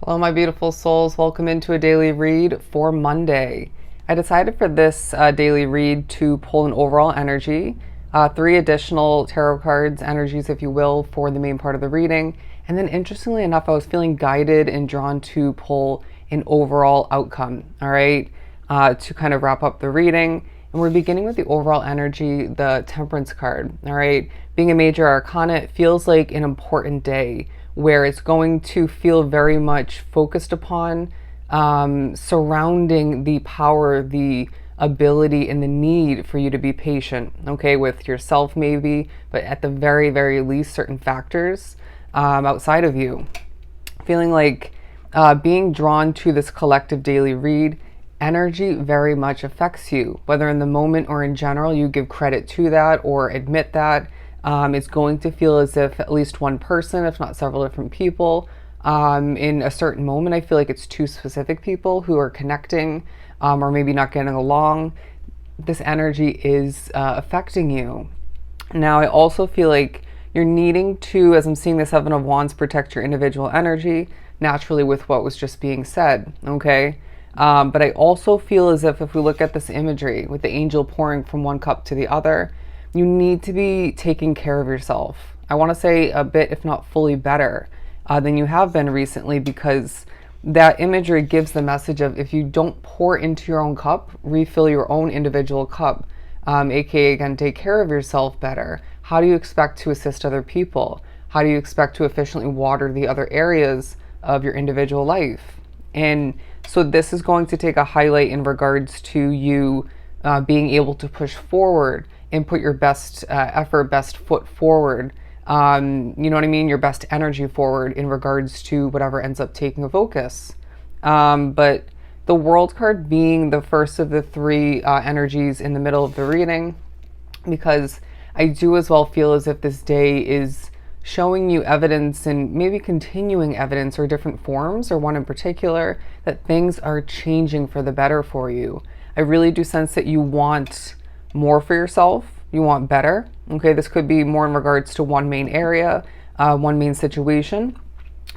Hello, my beautiful souls. Welcome into a daily read for Monday. I decided for this daily read to pull an overall energy, three additional tarot cards, energies, if you will, for the main part of the reading. And then, interestingly enough, I was feeling guided and drawn to pull an overall outcome, all right, to kind of wrap up the reading. And we're beginning with the overall energy, the Temperance card, all right? Being a major arcana, it feels like an important day where it's going to feel very much focused upon surrounding the power, the ability, and the need for you to be patient, okay, with yourself maybe, but at the very, very least, certain factors outside of you. Feeling like being drawn to this collective daily read, energy very much affects you, whether in the moment or in general, you give credit to that or admit that. It's going to feel as if at least one person, if not several different people, in a certain moment, I feel like it's two specific people who are connecting or maybe not getting along. This energy is affecting you. Now, I also feel like you're needing to, as I'm seeing the Seven of Wands, protect your individual energy naturally with what was just being said, okay? But I also feel as if we look at this imagery with the angel pouring from one cup to the other, you need to be taking care of yourself. I want to say a bit, if not fully better than you have been recently, because that imagery gives the message of if you don't pour into your own cup, refill your own individual cup, aka again, take care of yourself better. How do you expect to assist other people? How do you expect to efficiently water the other areas of your individual life? And so this is going to take a highlight in regards to you being able to push forward and put your best effort, best foot forward. You know what I mean? Your best energy forward in regards to whatever ends up taking a focus. But the World card being the first of the three energies in the middle of the reading, because I do as well feel as if this day is showing you evidence and maybe continuing evidence or different forms, or one in particular, that things are changing for the better for you. I really do sense that you want more for yourself. You want better. Okay, this could be more in regards to one main area, one main situation,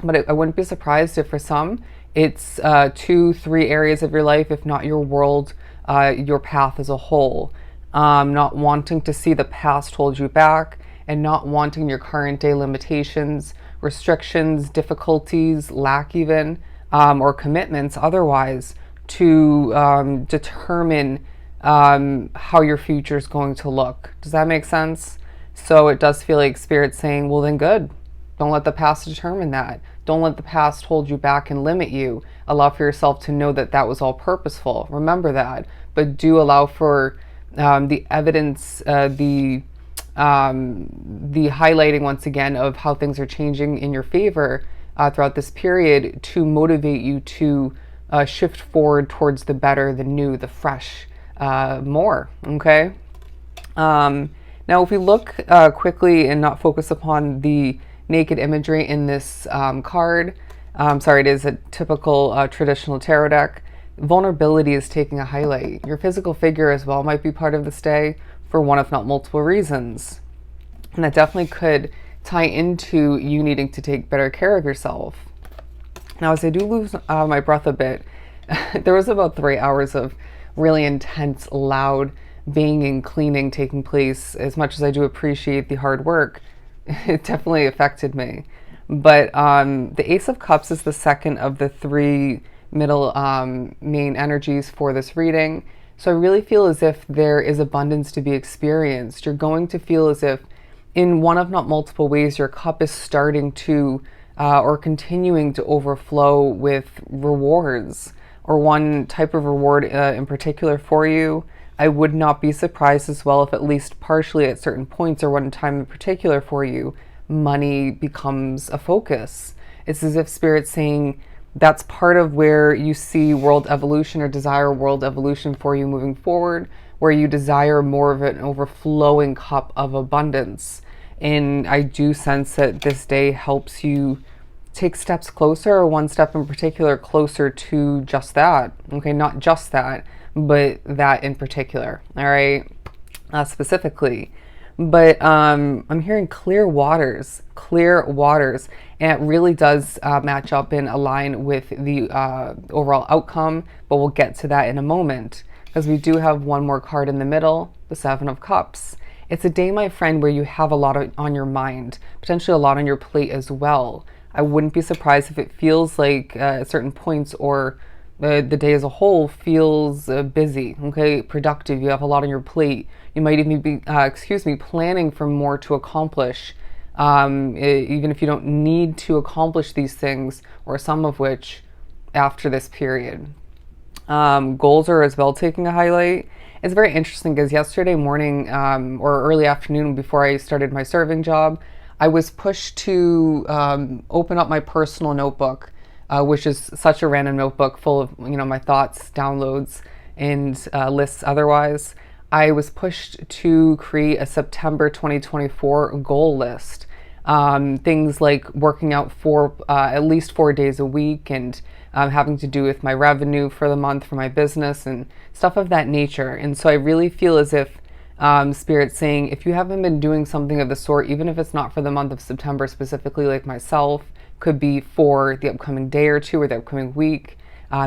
but I wouldn't be surprised if for some it's 2-3 areas of your life, if not your world, your path as a whole. Not wanting to see the past hold you back, and not wanting your current day limitations, restrictions, difficulties, lack even, or commitments otherwise to determine how your future is going to look. Does that make sense? So it does feel like Spirit's saying, well then good. Don't let the past determine that. Don't let the past hold you back and limit you. Allow for yourself to know that that was all purposeful. Remember that. But do allow for the evidence, the highlighting once again of how things are changing in your favor throughout this period to motivate you to shift forward towards the better, the new, the fresh, more. Okay. Now, if we look quickly and not focus upon the naked imagery in this card, sorry, it is a typical traditional tarot deck. Vulnerability is taking a highlight. Your physical figure as well might be part of this day for one, if not multiple reasons. And that definitely could tie into you needing to take better care of yourself. Now, as I do lose my breath a bit, there was about 3 hours of really intense, loud banging and cleaning taking place. As much as I do appreciate the hard work, it definitely affected me. But the Ace of Cups is the second of the three middle main energies for this reading. So I really feel as if there is abundance to be experienced. You're going to feel as if in one of not multiple ways, your cup is starting to or continuing to overflow with rewards, or one type of reward in particular for you. I would not be surprised as well if at least partially at certain points or one time in particular for you, money becomes a focus. It's as if Spirit's saying that's part of where you see world evolution or desire world evolution for you moving forward, where you desire more of an overflowing cup of abundance. And I do sense that this day helps you take steps closer, or one step in particular closer to just that. Okay, not just that, but that in particular. All right, specifically. But I'm hearing clear waters, and it really does match up and align with the overall outcome. But we'll get to that in a moment, because we do have one more card in the middle, the Seven of Cups. It's a day, my friend, where you have a lot on your mind, potentially a lot on your plate as well. I wouldn't be surprised if it feels like at certain points, or the day as a whole feels busy, okay, productive. You have a lot on your plate. You might even be, planning for more to accomplish, even if you don't need to accomplish these things, or some of which, after this period. Goals are as well taking a highlight. It's very interesting because yesterday morning, or early afternoon before I started my serving job, I was pushed to open up my personal notebook, which is such a random notebook full of my thoughts, downloads, and lists otherwise. I was pushed to create a September 2024 goal list. Things like working out for at least 4 days a week, and having to do with my revenue for the month for my business and stuff of that nature. And so I really feel as if Spirit's saying, if you haven't been doing something of the sort, even if it's not for the month of September specifically, like myself, could be for the upcoming day or two or the upcoming week,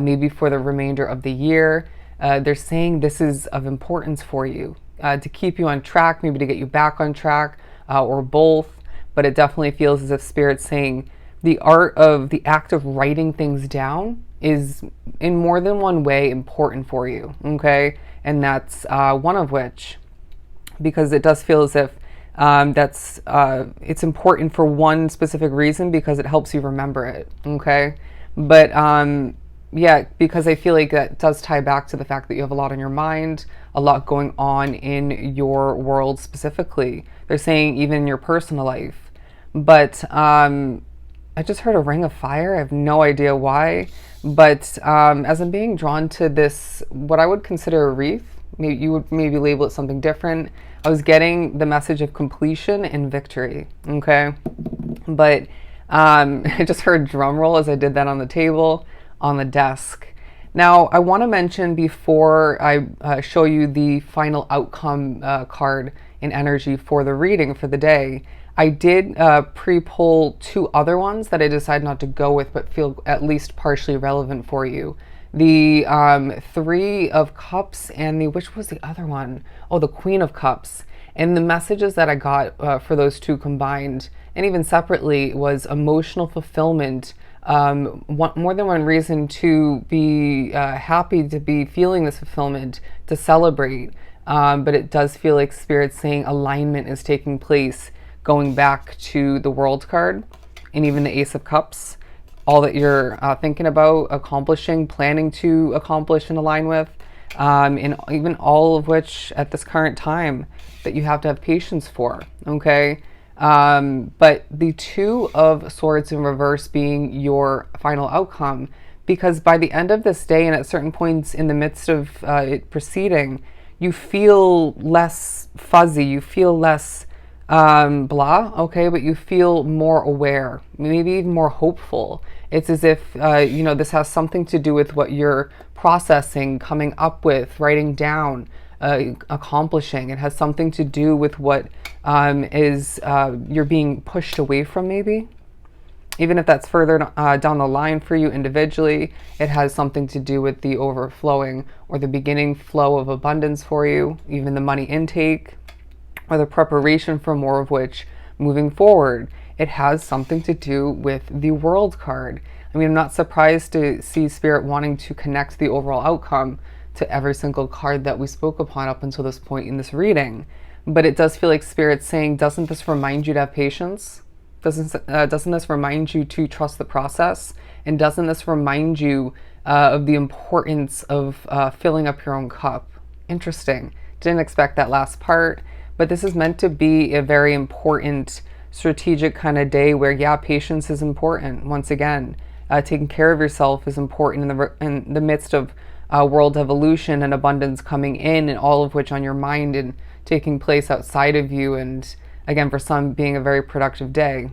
maybe for the remainder of the year. They're saying this is of importance for you, to keep you on track, maybe to get you back on track, or both. But it definitely feels as if Spirit's saying the art of the act of writing things down is in more than one way important for you, okay? And that's one of which, because it does feel as if it's important for one specific reason, because it helps you remember it, okay? But yeah, because I feel like that does tie back to the fact that you have a lot on your mind, a lot going on in your world specifically. They're saying even in your personal life. But I just heard a ring of fire. I have no idea why. But as I'm being drawn to this, what I would consider a wreath, maybe you would maybe label it something different. I was getting the message of completion and victory, okay? But I just heard drum roll as I did that on the table, on the desk. Now, I want to mention before I show you the final outcome card in energy for the reading for the day, I did pre-pull 2 other ones that I decided not to go with, but feel at least partially relevant for you. The 3 of Cups and which was the other one? Oh, the Queen of Cups. And the messages that I got for those 2 combined, and even separately, was emotional fulfillment. More than one reason to be happy, to be feeling this fulfillment, to celebrate. But it does feel like Spirit's saying alignment is taking place, going back to the World card and even the Ace of Cups. All that you're thinking about accomplishing, planning to accomplish and align with, and even all of which at this current time that you have to have patience for, okay? But the 2 of Swords in reverse being your final outcome, because by the end of this day and at certain points in the midst of it proceeding, you feel less fuzzy, you feel less blah, okay, but you feel more aware, maybe even more hopeful. It's as if, this has something to do with what you're processing, coming up with, writing down, accomplishing. It has something to do with what you're being pushed away from, maybe. Even if that's further down the line for you individually, it has something to do with the overflowing or the beginning flow of abundance for you, even the money intake, or the preparation for more of which moving forward. It has something to do with the World card. I mean, I'm not surprised to see Spirit wanting to connect the overall outcome to every single card that we spoke upon up until this point in this reading. But it does feel like Spirit's saying, doesn't this remind you to have patience? Doesn't this remind you to trust the process? And doesn't this remind you of the importance of filling up your own cup? Interesting. Didn't expect that last part. But this is meant to be a very important strategic kind of day where, yeah, patience is important. Once again, taking care of yourself is important in the midst of world evolution and abundance coming in, and all of which on your mind and taking place outside of you. And again, for some, being a very productive day.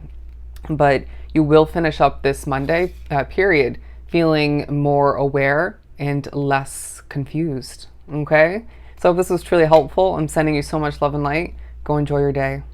But you will finish up this Monday period feeling more aware and less confused. Okay? So if this was truly helpful, I'm sending you so much love and light. Go enjoy your day.